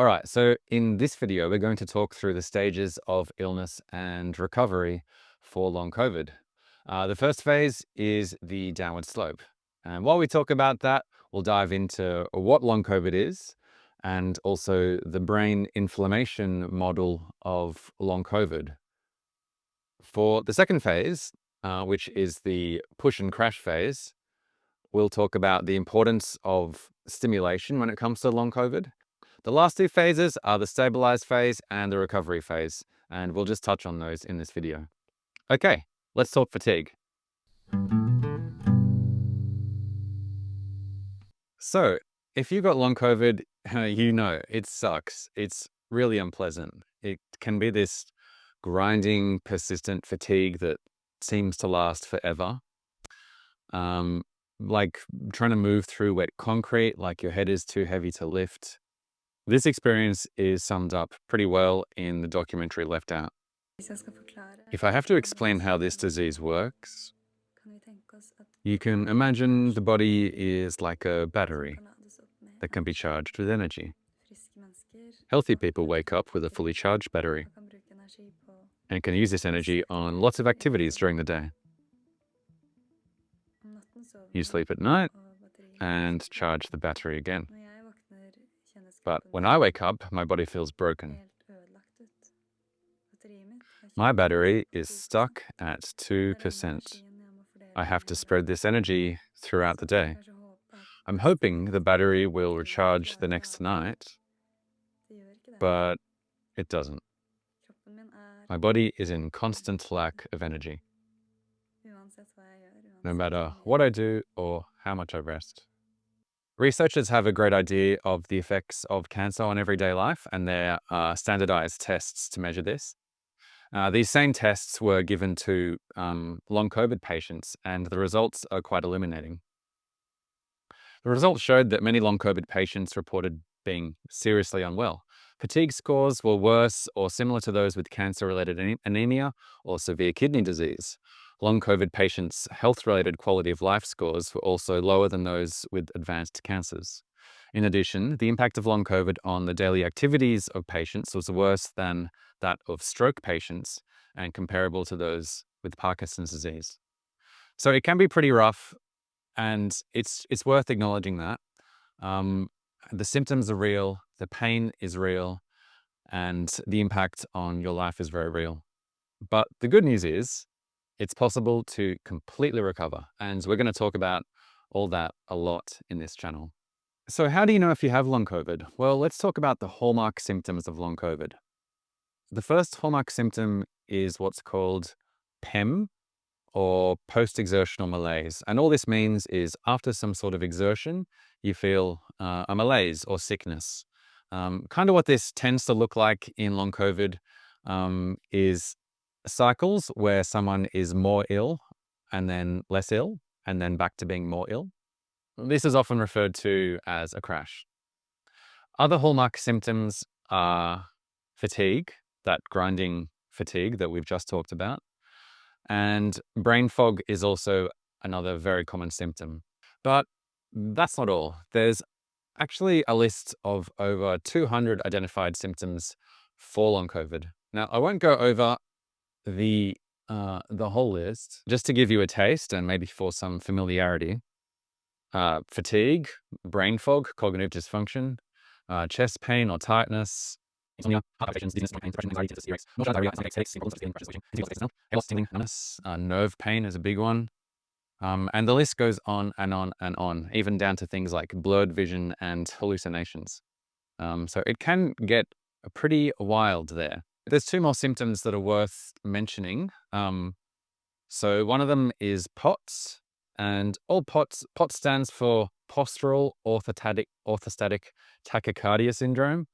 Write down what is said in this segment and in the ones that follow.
All right, so in this video, we're going to talk through the stages of illness and recovery for long COVID. The first phase is the downward slope. And while we talk about that, we'll dive into what long COVID is and also the brain inflammation model of long COVID. For the second phase, which is the push and crash phase, we'll talk about the importance of stimulation when it comes to long COVID. The last two phases are the stabilize phase and the recovery phase, and we'll just touch on those in this video. Okay, let's talk fatigue. So, if you got long COVID, you know it sucks. It's really unpleasant. It can be this grinding, persistent fatigue that seems to last forever. Like trying to move through wet concrete, like your head is too heavy to lift. This experience is summed up pretty well in the documentary Left Out. If I have to explain how this disease works, you can imagine the body is like a battery that can be charged with energy. Healthy people wake up with a fully charged battery and can use this energy on lots of activities during the day. You sleep at night and charge the battery again. But when I wake up, my body feels broken. My battery is stuck at 2%. I have to spread this energy throughout the day. I'm hoping the battery will recharge the next night, but it doesn't. My body is in constant lack of energy, no matter what I do or how much I rest. Researchers have a great idea of the effects of cancer on everyday life, and there are standardized tests to measure this. These same tests were given to long COVID patients, and the results are quite illuminating. The results showed that many long COVID patients reported being seriously unwell. Fatigue scores were worse or similar to those with cancer-related anemia or severe kidney disease. Long COVID patients' health-related quality of life scores were also lower than those with advanced cancers. In addition, the impact of long COVID on the daily activities of patients was worse than that of stroke patients and comparable to those with Parkinson's disease. So it can be pretty rough, and it's worth acknowledging that. The symptoms are real, the pain is real, and the impact on your life is very real. But the good news is it's possible to completely recover, and we're going to talk about all that a lot in this channel. So how do you know if you have long COVID? Well, let's talk about the hallmark symptoms of long COVID. The first hallmark symptom is what's called PEM, or post-exertional malaise. And all this means is after some sort of exertion, you feel a malaise or sickness. Kind of what this tends to look like in long COVID is cycles where someone is more ill and then less ill and then back to being more ill. This is often referred to as a crash. Other hallmark symptoms are fatigue, that grinding fatigue that we've just talked about. And brain fog is also another very common symptom. But that's not all. There's actually a list of over 200 identified symptoms for long COVID. Now, I won't go over the whole list, just to give you a taste and maybe for some familiarity. Fatigue, brain fog, cognitive dysfunction, chest pain or tightness, insomnia, heart palpitations, dizziness, joint pain, depression, anxiety, diarrhea, diarrhea, headaches, problems with breathing, pressure, hair loss, tingling, numbness, nerve pain is a big one. And the list goes on and on and on, even down to things like blurred vision and hallucinations. So it can get pretty wild there. There's two more symptoms that are worth mentioning. So one of them is POTS, and all POTS stands for postural orthostatic tachycardia syndrome.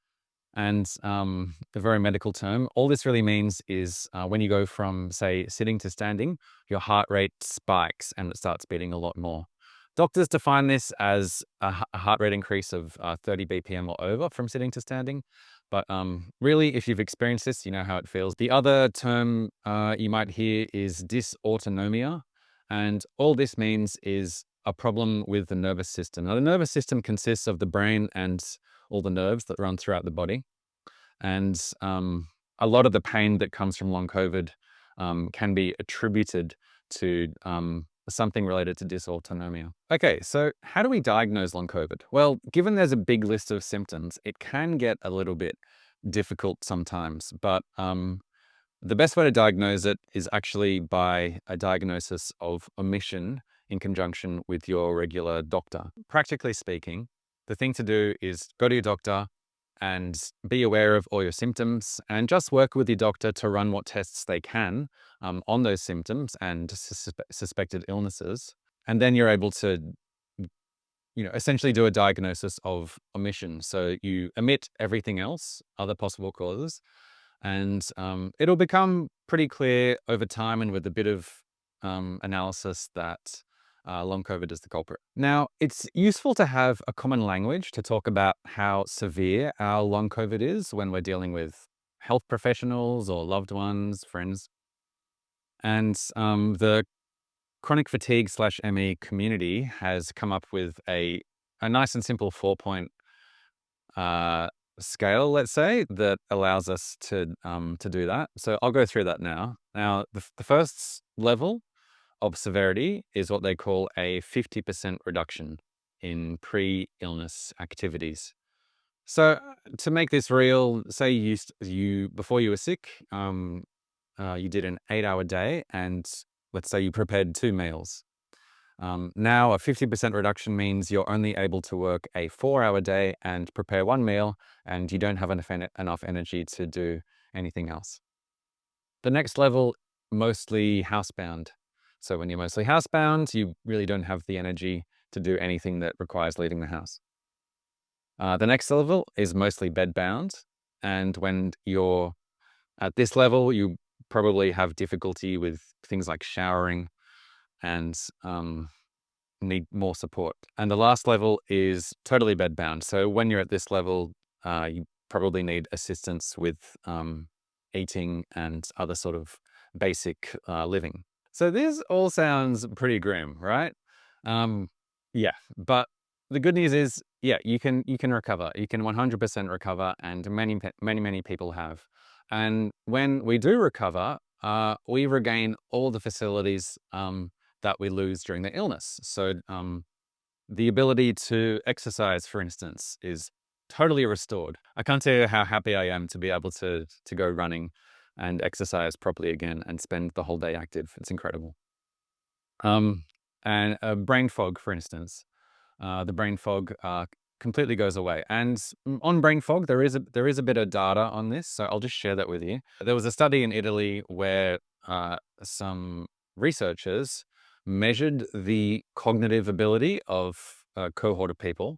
And a very medical term. All this really means is when you go from, say, sitting to standing, your heart rate spikes and it starts beating a lot more. Doctors define this as a heart rate increase of 30 BPM or over from sitting to standing. But really, if you've experienced this, you know how it feels. The other term you might hear is dysautonomia. And all this means is a problem with the nervous system. Now, the nervous system consists of the brain and all the nerves that run throughout the body. And a lot of the pain that comes from long COVID can be attributed to something related to dysautonomia. Okay, so how do we diagnose long COVID? Well, given there's a big list of symptoms, it can get a little bit difficult sometimes, but the best way to diagnose it is actually by a diagnosis of omission in conjunction with your regular doctor. Practically speaking, the thing to do is go to your doctor and be aware of all your symptoms and just work with your doctor to run what tests they can on those symptoms and suspected illnesses. And then you're able to, essentially do a diagnosis of omission. So you omit everything else, other possible causes, and it'll become pretty clear over time and with a bit of analysis that long COVID is the culprit. Now, it's useful to have a common language to talk about how severe our long COVID is when we're dealing with health professionals or loved ones, friends. And the chronic fatigue / ME community has come up with a nice and simple 4-point scale, let's say, that allows us to do that. So I'll go through that now. Now, the first level of severity is what they call a 50% reduction in pre-illness activities. So to make this real, say you before you were sick, you did an 8-hour day, and let's say you prepared 2 meals. Now a 50% reduction means you're only able to work a 4-hour day and prepare 1 meal, and you don't have enough energy to do anything else. The next level, mostly housebound. So when you're mostly housebound, you really don't have the energy to do anything that requires leaving the house. The next level is mostly bedbound. And when you're at this level, you probably have difficulty with things like showering and need more support. And the last level is totally bedbound. So when you're at this level, you probably need assistance with eating and other sort of basic living. So this all sounds pretty grim, right? Yeah, but the good news is, yeah, you can recover. You can 100% recover, and many people have. And when we do recover, we regain all the facilities that we lose during the illness. So the ability to exercise, for instance, is totally restored. I can't tell you how happy I am to be able to go running and exercise properly again and spend the whole day active. It's incredible. And brain fog, for instance, the brain fog completely goes away. And on brain fog, there is a bit of data on this, so I'll just share that with you. There was a study in Italy where some researchers measured the cognitive ability of a cohort of people.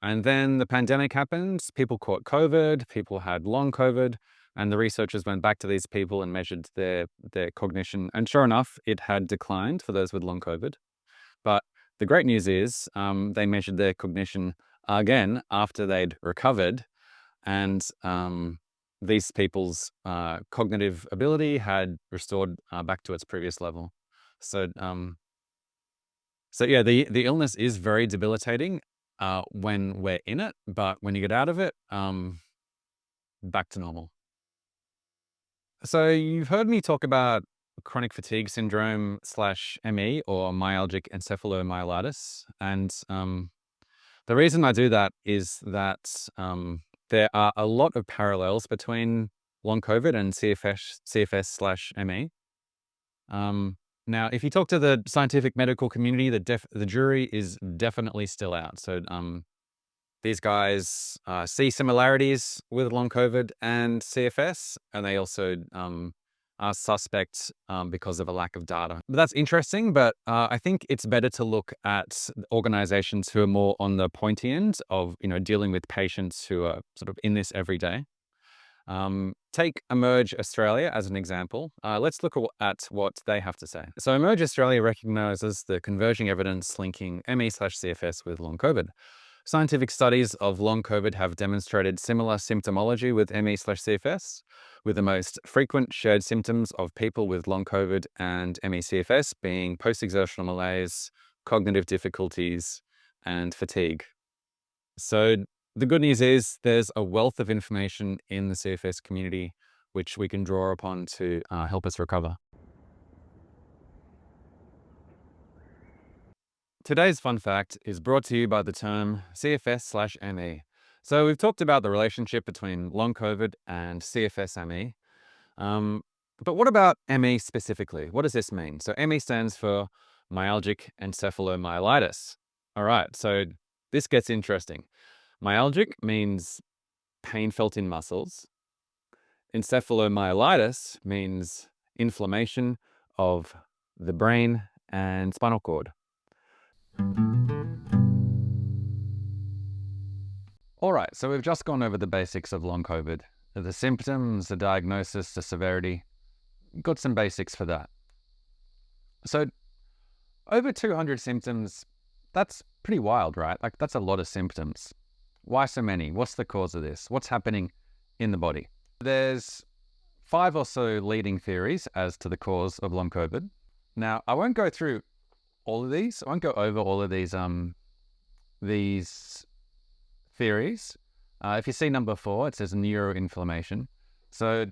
And then the pandemic happened, people caught COVID, people had long COVID, and the researchers went back to these people and measured their cognition. And sure enough, it had declined for those with long COVID. But the great news is they measured their cognition again after they'd recovered, and these people's cognitive ability had restored back to its previous level. So, yeah, the illness is very debilitating when we're in it, but when you get out of it, back to normal. So you've heard me talk about chronic fatigue syndrome / ME, or myalgic encephalomyelitis. And the reason I do that is that there are a lot of parallels between long COVID and CFS / ME. Now, if you talk to the scientific medical community, the jury is definitely still out. So these guys see similarities with long COVID and CFS, and they also are suspect because of a lack of data. But that's interesting, but I think it's better to look at organizations who are more on the pointy end of dealing with patients who are sort of in this every day. Take Emerge Australia as an example. Let's look at what they have to say. So Emerge Australia recognises the converging evidence linking ME / CFS with long COVID. Scientific studies of long COVID have demonstrated similar symptomology with ME / CFS, with the most frequent shared symptoms of people with long COVID and ME / CFS being post-exertional malaise, cognitive difficulties, and fatigue. So The good news is there's a wealth of information in the CFS community which we can draw upon to help us recover. Today's fun fact is brought to you by the term CFS/ME. So we've talked about the relationship between long COVID and CFS-ME. But what about ME specifically? What does this mean? So ME stands for Myalgic Encephalomyelitis. All right, so this gets interesting. Myalgic means pain felt in muscles. Encephalomyelitis means inflammation of the brain and spinal cord. All right, so we've just gone over the basics of long COVID. The symptoms, the diagnosis, the severity. Got some basics for that. So over 200 symptoms, that's pretty wild, right? Like that's a lot of symptoms. Why so many? What's the cause of this? What's happening in the body? There's 5 or so leading theories as to the cause of long COVID. Now, I won't go through all of these. I won't go over all of these theories. If you see number 4, it says neuroinflammation. So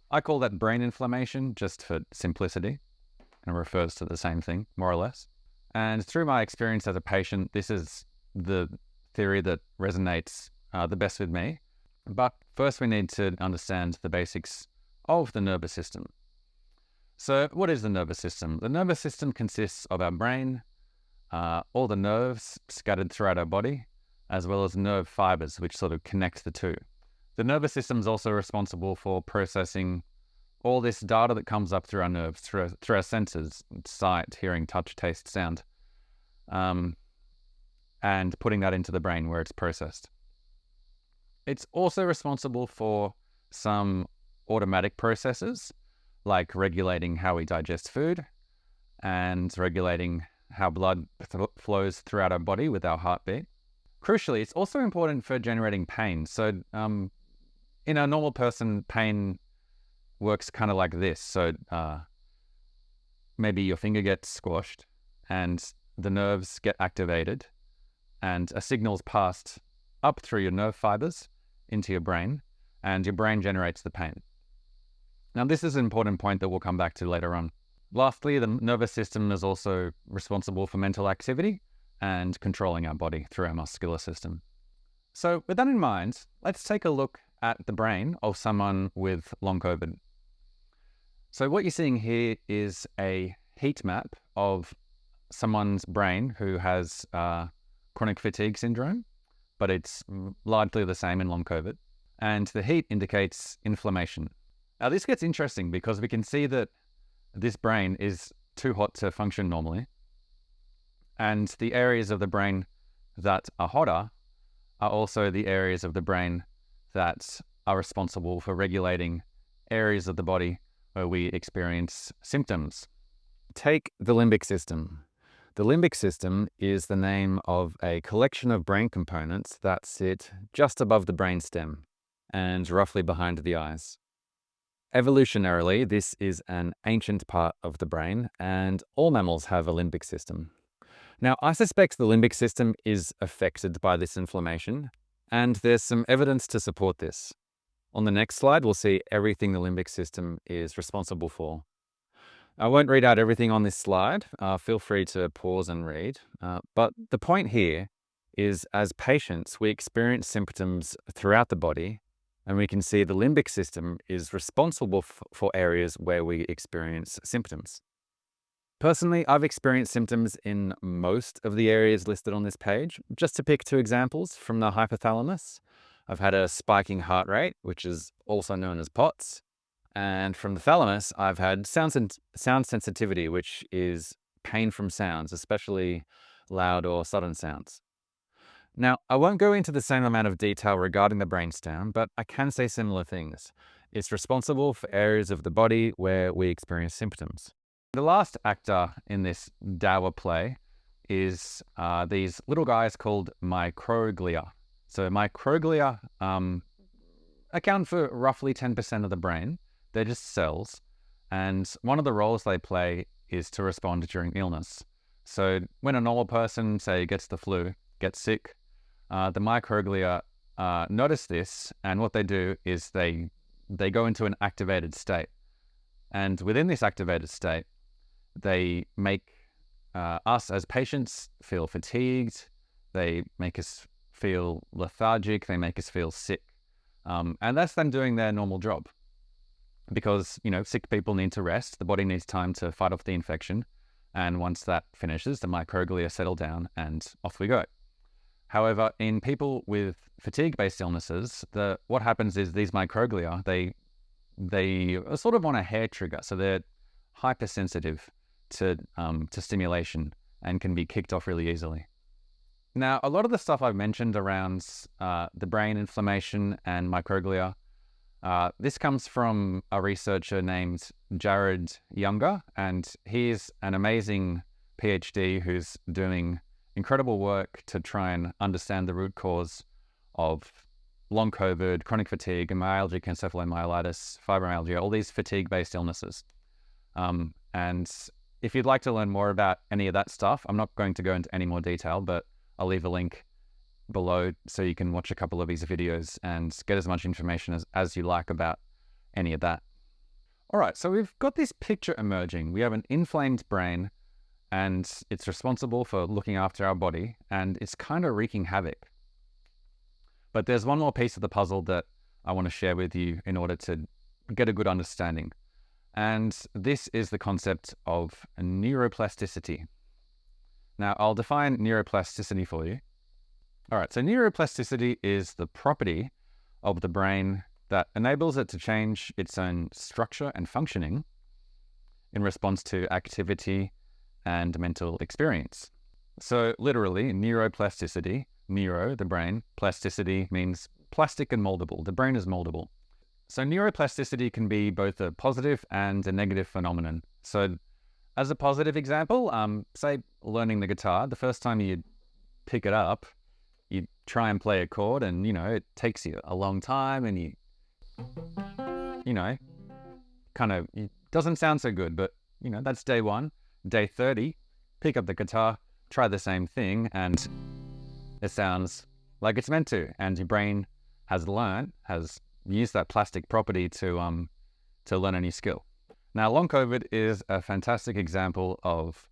I call that brain inflammation just for simplicity, and it refers to the same thing, more or less. And through my experience as a patient, this is the theory that resonates the best with me. But first we need to understand the basics of the nervous system. So what is the nervous system? The nervous system consists of our brain, all the nerves scattered throughout our body, as well as nerve fibers, which sort of connect the two. The nervous system is also responsible for processing all this data that comes up through our nerves, through our senses, sight, hearing, touch, taste, sound, and putting that into the brain where it's processed. It's also responsible for some automatic processes, like regulating how we digest food and regulating how blood flows throughout our body with our heartbeat. Crucially, it's also important for generating pain. So in a normal person, pain works kind of like this. So maybe your finger gets squashed and the nerves get activated and a signal's passed up through your nerve fibers into your brain, and your brain generates the pain. Now, this is an important point that we'll come back to later on. Lastly, the nervous system is also responsible for mental activity and controlling our body through our muscular system. So with that in mind, let's take a look at the brain of someone with long COVID. So what you're seeing here is a heat map of someone's brain who has chronic fatigue syndrome, but it's largely the same in long COVID. And the heat indicates inflammation. Now this gets interesting because we can see that this brain is too hot to function normally. And the areas of the brain that are hotter are also the areas of the brain that are responsible for regulating areas of the body where we experience symptoms. Take the limbic system. The limbic system is the name of a collection of brain components that sit just above the brainstem and roughly behind the eyes. Evolutionarily, this is an ancient part of the brain, and all mammals have a limbic system. Now, I suspect the limbic system is affected by this inflammation, and there's some evidence to support this. On the next slide, we'll see everything the limbic system is responsible for. I won't read out everything on this slide. Feel free to pause and read. But the point here is, as patients, we experience symptoms throughout the body, and we can see the limbic system is responsible for areas where we experience symptoms. Personally, I've experienced symptoms in most of the areas listed on this page. Just to pick 2 examples, from the hypothalamus, I've had a spiking heart rate, which is also known as POTS. And from the thalamus, I've had sound sensitivity, which is pain from sounds, especially loud or sudden sounds. Now, I won't go into the same amount of detail regarding the brainstem, but I can say similar things. It's responsible for areas of the body where we experience symptoms. The last actor in this dour play is these little guys called microglia. So microglia account for roughly 10% of the brain. They're just cells, and one of the roles they play is to respond during illness. So when a normal person, say, gets the flu, gets sick, the microglia notice this, and what they do is they go into an activated state. And within this activated state, they make us as patients feel fatigued. They make us feel lethargic. They make us feel sick. And that's them doing their normal job. Because, sick people need to rest. The body needs time to fight off the infection. And once that finishes, the microglia settle down and off we go. However, in people with fatigue-based illnesses, what happens is these microglia, they are sort of on a hair trigger. So they're hypersensitive to stimulation and can be kicked off really easily. Now, a lot of the stuff I've mentioned around the brain inflammation and microglia, this comes from a researcher named Jared Younger, and he's an amazing PhD who's doing incredible work to try and understand the root cause of long COVID, chronic fatigue, myalgic encephalomyelitis, fibromyalgia, all these fatigue-based illnesses. And if you'd like to learn more about any of that stuff, I'm not going to go into any more detail, but I'll leave a link below so you can watch a couple of these videos and get as much information as you like about any of that. All right, so we've got this picture emerging. We have an inflamed brain, and it's responsible for looking after our body, and it's kind of wreaking havoc. But there's one more piece of the puzzle that I want to share with you in order to get a good understanding. And this is the concept of neuroplasticity. Now, I'll define neuroplasticity for you. All right, so neuroplasticity is the property of the brain that enables it to change its own structure and functioning in response to activity and mental experience. So literally, neuroplasticity, neuro, the brain, plasticity means plastic and moldable. The brain is moldable. So neuroplasticity can be both a positive and a negative phenomenon. So as a positive example, say learning the guitar, the first time you pick it up, you try and play a chord and, it takes you a long time and it doesn't sound so good, but, that's day one. Day 30, pick up the guitar, try the same thing, and it sounds like it's meant to. And your brain has used that plastic property to learn a new skill. Now, long COVID is a fantastic example of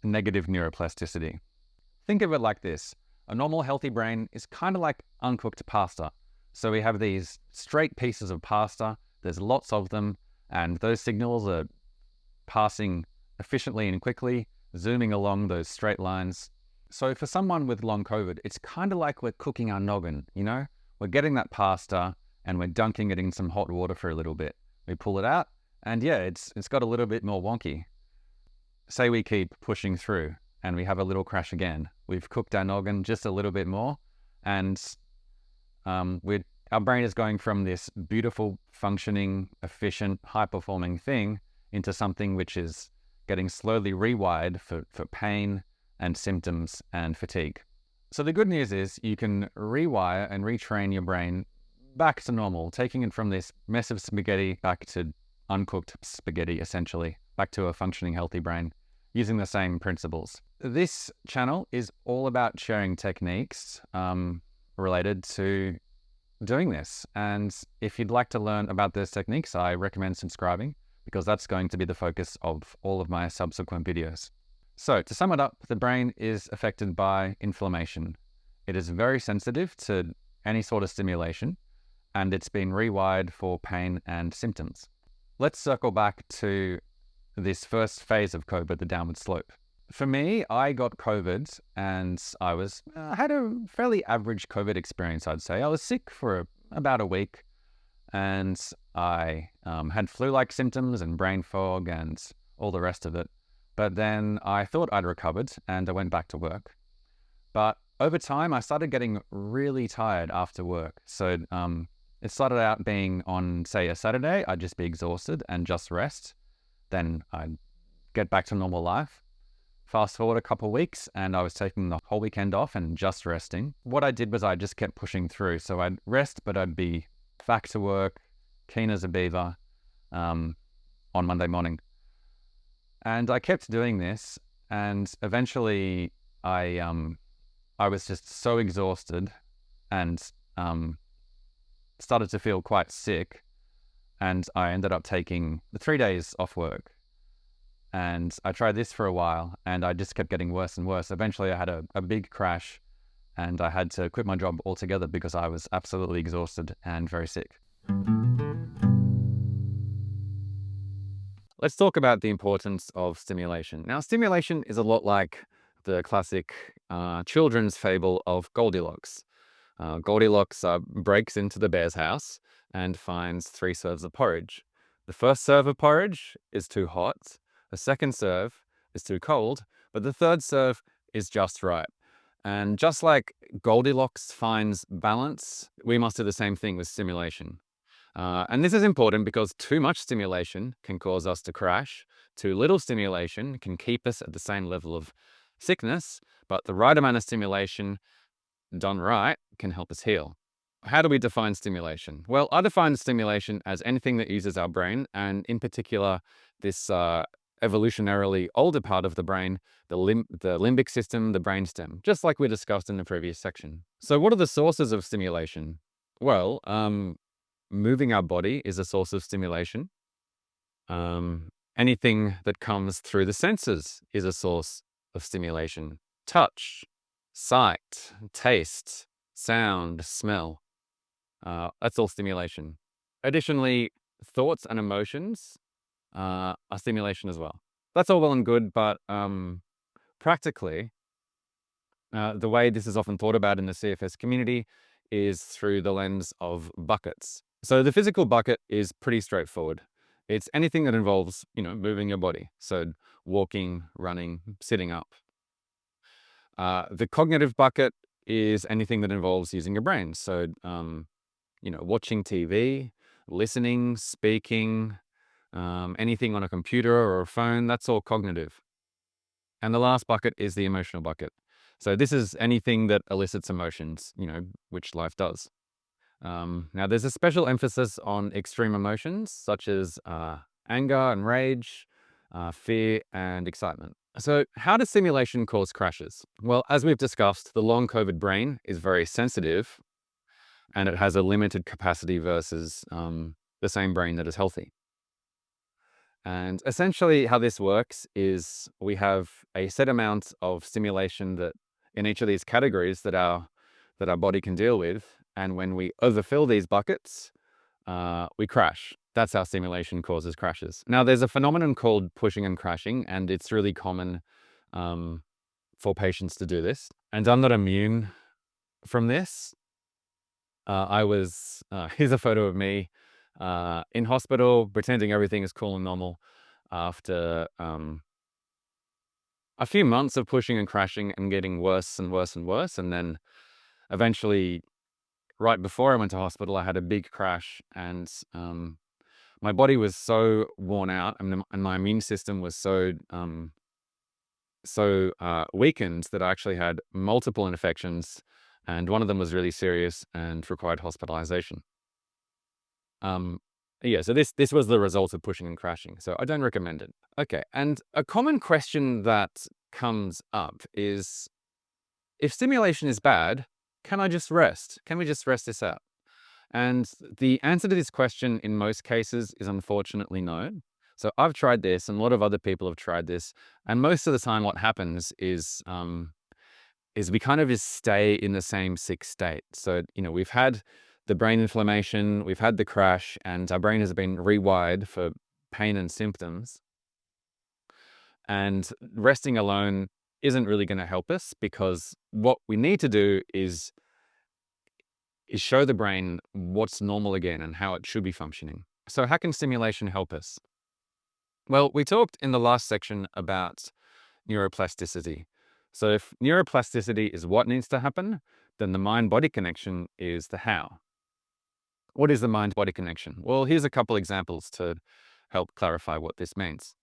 negative neuroplasticity. Think of it like this. A normal healthy brain is kind of like uncooked pasta. So we have these straight pieces of pasta, there's lots of them, and those signals are passing efficiently and quickly, zooming along those straight lines. So for someone with long COVID, it's kind of like we're cooking our noggin, We're getting that pasta and we're dunking it in some hot water for a little bit. We pull it out, and it's got a little bit more wonky. Say we keep pushing through and we have a little crash again. We've cooked our noggin just a little bit more, and our brain is going from this beautiful, functioning, efficient, high-performing thing into something which is getting slowly rewired for pain and symptoms and fatigue. So the good news is you can rewire and retrain your brain back to normal, taking it from this mess of spaghetti back to uncooked spaghetti, essentially, back to a functioning, healthy brain, using the same principles. This channel is all about sharing techniques related to doing this. And if you'd like to learn about those techniques, I recommend subscribing, because that's going to be the focus of all of my subsequent videos. So to sum it up, the brain is affected by inflammation. It is very sensitive to any sort of stimulation, and it's been rewired for pain and symptoms. Let's circle back to this first phase of COVID, the downward slope. For me, I got COVID and I had a fairly average COVID experience, I'd say. I was sick for about a week, and I had flu-like symptoms and brain fog and all the rest of it. But then I thought I'd recovered and I went back to work. But over time, I started getting really tired after work. So it started out being on, say, a Saturday, I'd just be exhausted and just rest. Then I'd get back to normal life. Fast forward a couple of weeks and I was taking the whole weekend off and just resting. What I did was I just kept pushing through. So I'd rest, but I'd be back to work, keen as a beaver, on Monday morning. And I kept doing this, and eventually I was just so exhausted and started to feel quite sick, and I ended up taking the 3 days off work. And I tried this for a while, and I just kept getting worse and worse. Eventually, I had a big crash, and I had to quit my job altogether because I was absolutely exhausted and very sick. Let's talk about the importance of stimulation. Now, stimulation is a lot like the classic children's fable of Goldilocks. Goldilocks breaks into the bear's house and finds 3 serves of porridge. The first serve of porridge is too hot, the second serve is too cold, but the third serve is just right. And just like Goldilocks finds balance, we must do the same thing with stimulation. And this is important because too much stimulation can cause us to crash. Too little stimulation can keep us at the same level of sickness, but the right amount of stimulation done right can help us heal. How do we define stimulation? Well, I define stimulation as anything that uses our brain, and in particular, this evolutionarily older part of the brain, the limbic system, the brainstem, just like we discussed in the previous section. So what are the sources of stimulation? Well, moving our body is a source of stimulation. Anything that comes through the senses is a source of stimulation. Touch, sight, taste, sound, smell. That's all stimulation. Additionally, thoughts and emotions are stimulation as well. That's all well and good, but practically, the way this is often thought about in the CFS community is through the lens of buckets. So the physical bucket is pretty straightforward. It's anything that involves, moving your body. So walking, running, sitting up. The cognitive bucket is anything that involves using your brain. So, watching TV, listening, speaking, anything on a computer or a phone, that's all cognitive. And the last bucket is the emotional bucket. So this is anything that elicits emotions, which life does. Now, there's a special emphasis on extreme emotions, such as anger and rage, fear and excitement. So how does stimulation cause crashes? Well, as we've discussed, the long COVID brain is very sensitive, and it has a limited capacity versus the same brain that is healthy. And essentially how this works is we have a set amount of stimulation that in each of these categories that our body can deal with. And when we overfill these buckets, we crash. That's how stimulation causes crashes. Now, there's a phenomenon called pushing and crashing, and it's really common for patients to do this. And I'm not immune from this. Here's a photo of me in hospital, pretending everything is cool and normal after a few months of pushing and crashing and getting worse and worse and worse. And then eventually, right before I went to hospital, I had a big crash, and my body was so worn out, and my immune system was so weakened that I actually had multiple infections, and one of them was really serious and required hospitalization. So this was the result of pushing and crashing. So I don't recommend it. Okay, and a common question that comes up is, if stimulation is bad, can I just rest? Can we just rest this out? And the answer to this question in most cases is unfortunately no. So I've tried this, and a lot of other people have tried this, and most of the time what happens is we kind of just stay in the same sick state. So, we've had the brain inflammation, we've had the crash, and our brain has been rewired for pain and symptoms. And resting alone isn't really going to help us, because what we need to do is show the brain what's normal again and how it should be functioning. So how can stimulation help us? Well, we talked in the last section about neuroplasticity. So if neuroplasticity is what needs to happen, then the mind-body connection is the how. What is the mind-body connection? Well, here's a couple examples to help clarify what this means.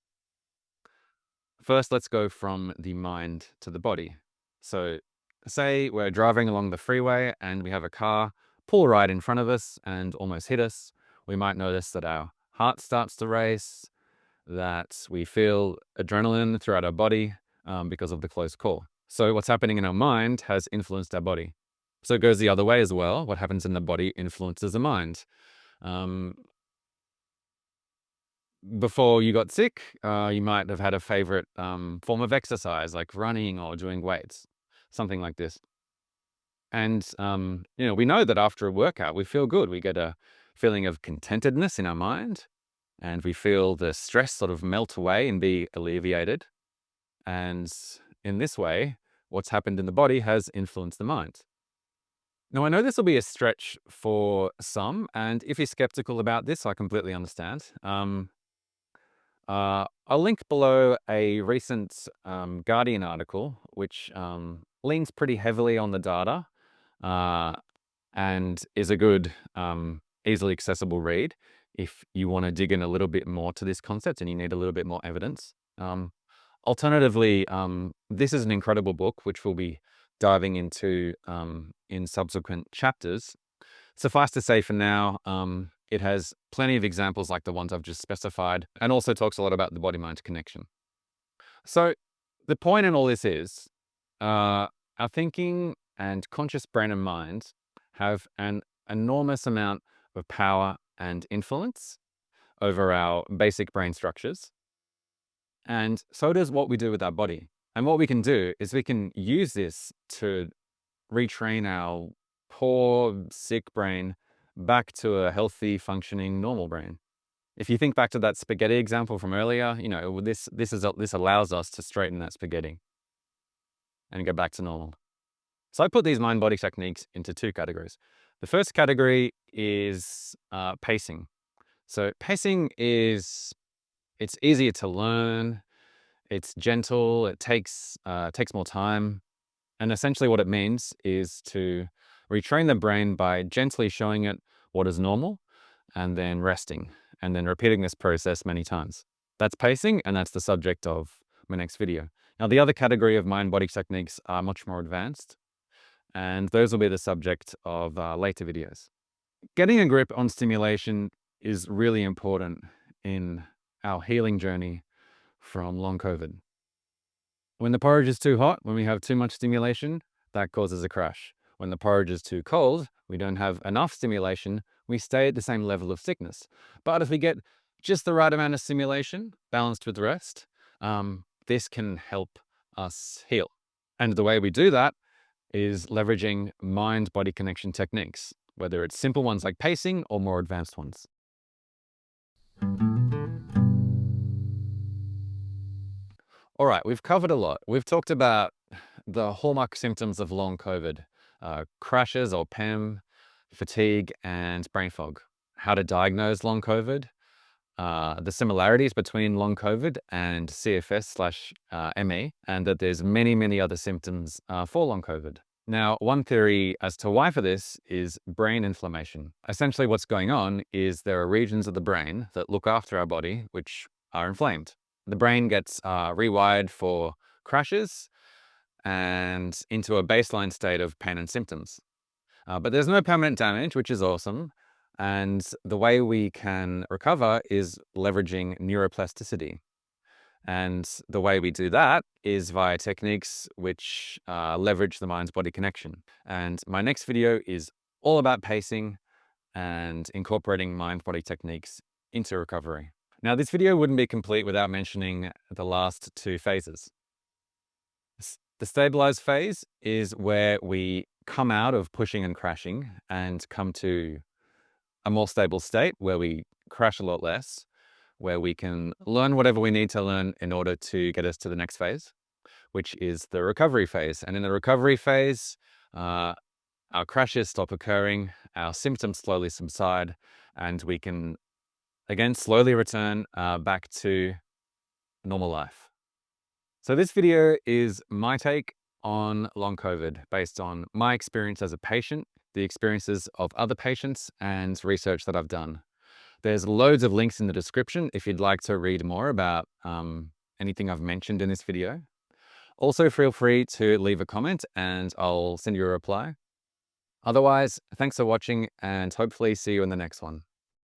First, let's go from the mind to the body. So say we're driving along the freeway and we have a car pull right in front of us and almost hit us. We might notice that our heart starts to race, that we feel adrenaline throughout our body because of the close call. So what's happening in our mind has influenced our body. So it goes the other way as well. What happens in the body influences the mind. Before you got sick, you might have had a favorite form of exercise, like running or doing weights, something like this. And, we know that after a workout, we feel good. We get a feeling of contentedness in our mind, and we feel the stress sort of melt away and be alleviated. And in this way, what's happened in the body has influenced the mind. Now, I know this will be a stretch for some, and if you're skeptical about this, I completely understand. I'll link below a recent Guardian article, which leans pretty heavily on the data uh, and is a good, easily accessible read if you want to dig in a little bit more to this concept and you need a little bit more evidence. Alternatively, this is an incredible book, which we'll be diving into in subsequent chapters. Suffice to say for now, it has plenty of examples like the ones I've just specified, and also talks a lot about the body-mind connection. So the point in all this is our thinking and conscious brain and mind have an enormous amount of power and influence over our basic brain structures. And so does what we do with our body. And what we can do is we can use this to retrain our poor, sick brain back to a healthy, functioning, normal brain. If you think back to that spaghetti example from earlier, this allows us to straighten that spaghetti and get back to normal. So I put these mind-body techniques into two categories. The first category is pacing. So pacing it's easier to learn. It's gentle. It takes more time. And essentially what it means is to retrain the brain by gently showing it what is normal and then resting and then repeating this process many times. That's pacing, and that's the subject of my next video. Now, the other category of mind-body techniques are much more advanced, and those will be the subject of later videos. Getting a grip on stimulation is really important in our healing journey from long COVID. When the porridge is too hot, when we have too much stimulation, that causes a crash. When the porridge is too cold, we don't have enough stimulation, we stay at the same level of sickness. But if we get just the right amount of stimulation, balanced with rest, this can help us heal. And the way we do that is leveraging mind-body connection techniques, whether it's simple ones like pacing or more advanced ones. All right, we've covered a lot. We've talked about the hallmark symptoms of long COVID, crashes or PEM, fatigue, and brain fog, how to diagnose long COVID, the similarities between long COVID and CFS/ME, and that there's many, many other symptoms for long COVID. Now, one theory as to why for this is brain inflammation. Essentially, what's going on is there are regions of the brain that look after our body which are inflamed. The brain gets rewired for crashes and into a baseline state of pain and symptoms. But there's no permanent damage, which is awesome. And the way we can recover is leveraging neuroplasticity. And the way we do that is via techniques which leverage the mind-body connection. And my next video is all about pacing and incorporating mind-body techniques into recovery. Now, this video wouldn't be complete without mentioning the last two phases. The stabilized phase is where we come out of pushing and crashing and come to a more stable state where we crash a lot less, where we can learn whatever we need to learn in order to get us to the next phase, which is the recovery phase. And in the recovery phase, our crashes stop occurring, our symptoms slowly subside, and we can again slowly return back to normal life. So this video is my take on long COVID based on my experience as a patient, the experiences of other patients, and research that I've done. There's loads of links in the description if you'd like to read more about anything I've mentioned in this video. Also, feel free to leave a comment and I'll send you a reply. Otherwise, thanks for watching and hopefully see you in the next one.